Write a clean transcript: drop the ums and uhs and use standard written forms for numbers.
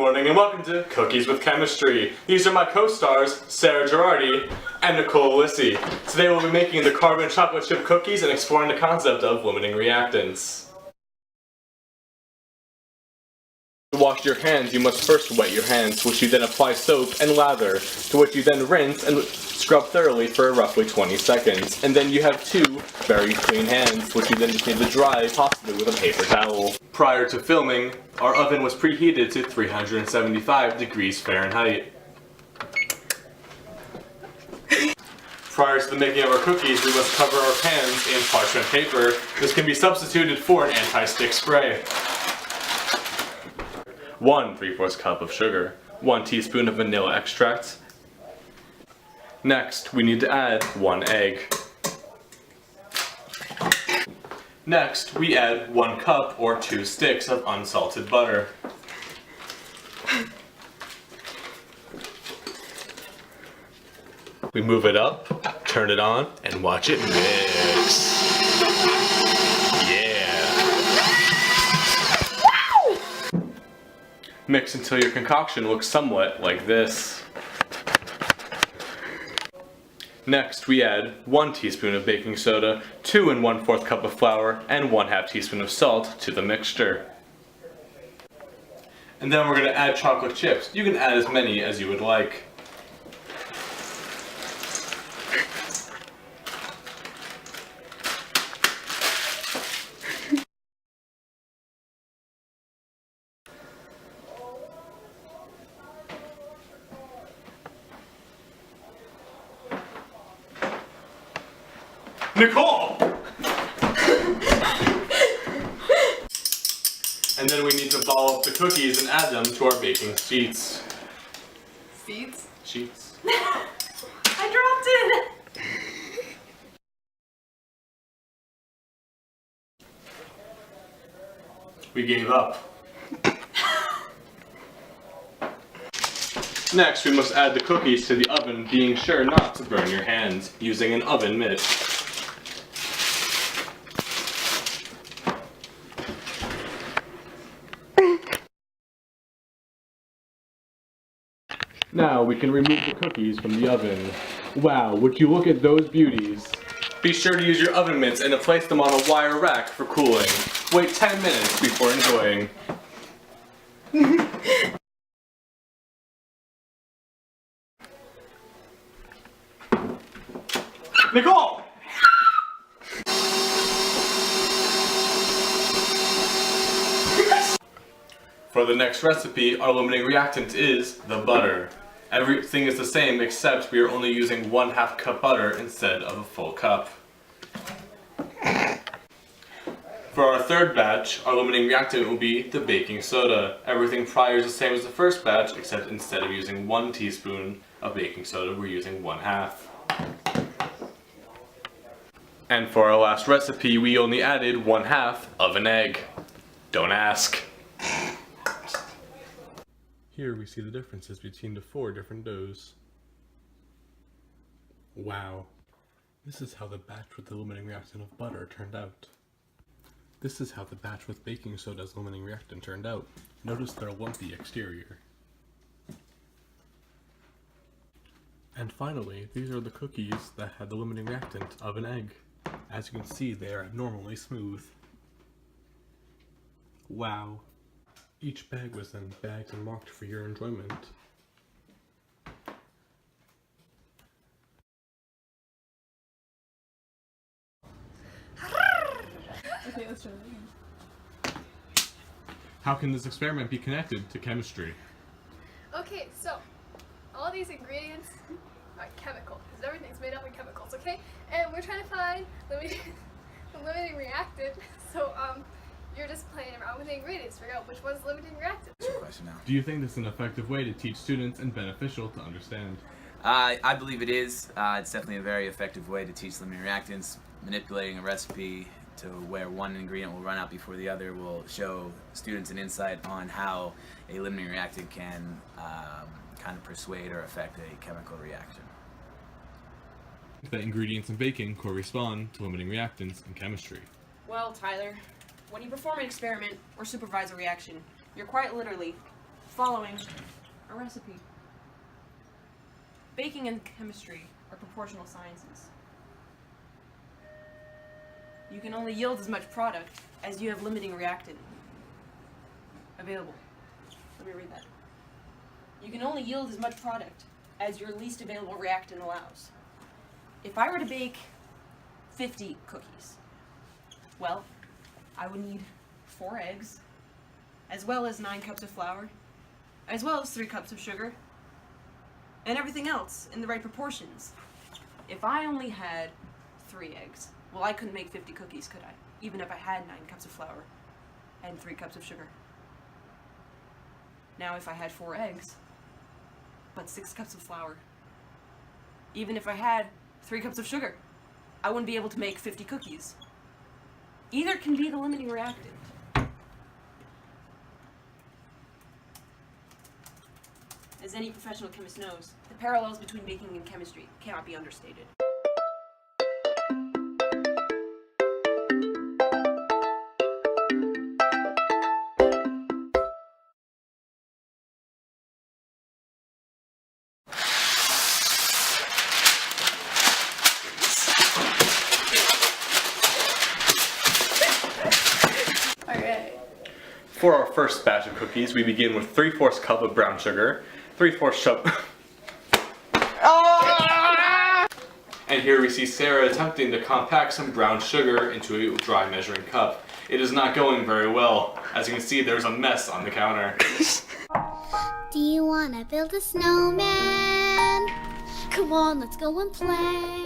morning and welcome to Cookies with Chemistry. These are my co-stars, Sara Gherardi and Nicole Lissie. Today we'll be making the carbon chocolate chip cookies and exploring the concept of limiting reactants. To wash your hands, you must first wet your hands, which you then apply soap and lather, to which you then rinse and scrub thoroughly for roughly 20 seconds. And then you have two very clean hands, which you then just need to dry, possibly with a paper towel. Prior to filming, our oven was preheated to 375 degrees Fahrenheit. Prior to the making of our cookies, we must cover our pans in parchment paper. This can be substituted for an anti-stick spray. 1 3/4 cup of sugar, 1 teaspoon of vanilla extract. Next, we need to add 1 egg. Next, we add 1 cup or 2 sticks of unsalted butter. We move it up, turn it on, and watch it mix. Mix until your concoction looks somewhat like this. Next, we add 1 teaspoon of baking soda, 2 1/4 cup of flour, and 1/2 teaspoon of salt to the mixture. And then we're going to add chocolate chips. You can add as many as you would like. Nicole! And then we need to ball up the cookies and add them to our baking sheets. Seeds? Sheets. I dropped it! We gave up. Next, we must add the cookies to the oven, being sure not to burn your hands, using an oven mitt. Now we can remove the cookies from the oven. Wow, would you look at those beauties? Be sure to use your oven mitts and to place them on a wire rack for cooling. Wait 10 minutes before enjoying. Nicole! For the next recipe, our limiting reactant is the butter. Everything is the same except we are only using 1/2 cup butter instead of a full cup. For our third batch, our limiting reactant will be the baking soda. Everything prior is the same as the first batch, except instead of using 1 teaspoon of baking soda, we're using 1/2. And for our last recipe, we only added 1/2 of an egg. Don't ask. Here we see the differences between the 4 different doughs. Wow. This is how the batch with the limiting reactant of butter turned out. This is how the batch with baking soda's limiting reactant turned out. Notice their lumpy exterior. And finally, these are the cookies that had the limiting reactant of an egg. As you can see, they are abnormally smooth. Wow. Each bag was then bagged and marked for your enjoyment. Okay, let's try it again. How can this experiment be connected to chemistry? Okay, so all these ingredients are chemical, because everything's made up of chemicals, okay? And we're trying to find the limiting reactant, so you're just playing around with the ingredients, figure out which one's limiting reactant. That's your question now. Do you think this is an effective way to teach students and beneficial to understand? I believe it is. It's definitely a very effective way to teach limiting reactants. Manipulating a recipe to where one ingredient will run out before the other will show students an insight on how a limiting reactant can kind of persuade or affect a chemical reaction. The ingredients in baking correspond to limiting reactants in chemistry. Well, Tyler, when you perform an experiment or supervise a reaction, you're quite literally following a recipe. Baking and chemistry are proportional sciences. You can only yield as much product as you have limiting reactant available. Let me read that. You can only yield as much product as your least available reactant allows. If I were to bake 50 cookies, well, I would need 4 eggs, as well as 9 cups of flour, as well as 3 cups of sugar, and everything else in the right proportions. If I only had 3 eggs, well, I couldn't make 50 cookies, could I? Even if I had 9 cups of flour and 3 cups of sugar. Now, if I had 4 eggs, but 6 cups of flour, even if I had 3 cups of sugar, I wouldn't be able to make 50 cookies. Either can be the limiting reactant. As any professional chemist knows, the parallels between baking and chemistry cannot be understated. Alright. For our first batch of cookies, we begin with 3/4 cup of brown sugar, 3/4 cup. And here we see Sarah attempting to compact some brown sugar into a dry measuring cup. It is not going very well. As you can see, there's a mess on the counter. Do you wanna build a snowman? Come on, let's go and play.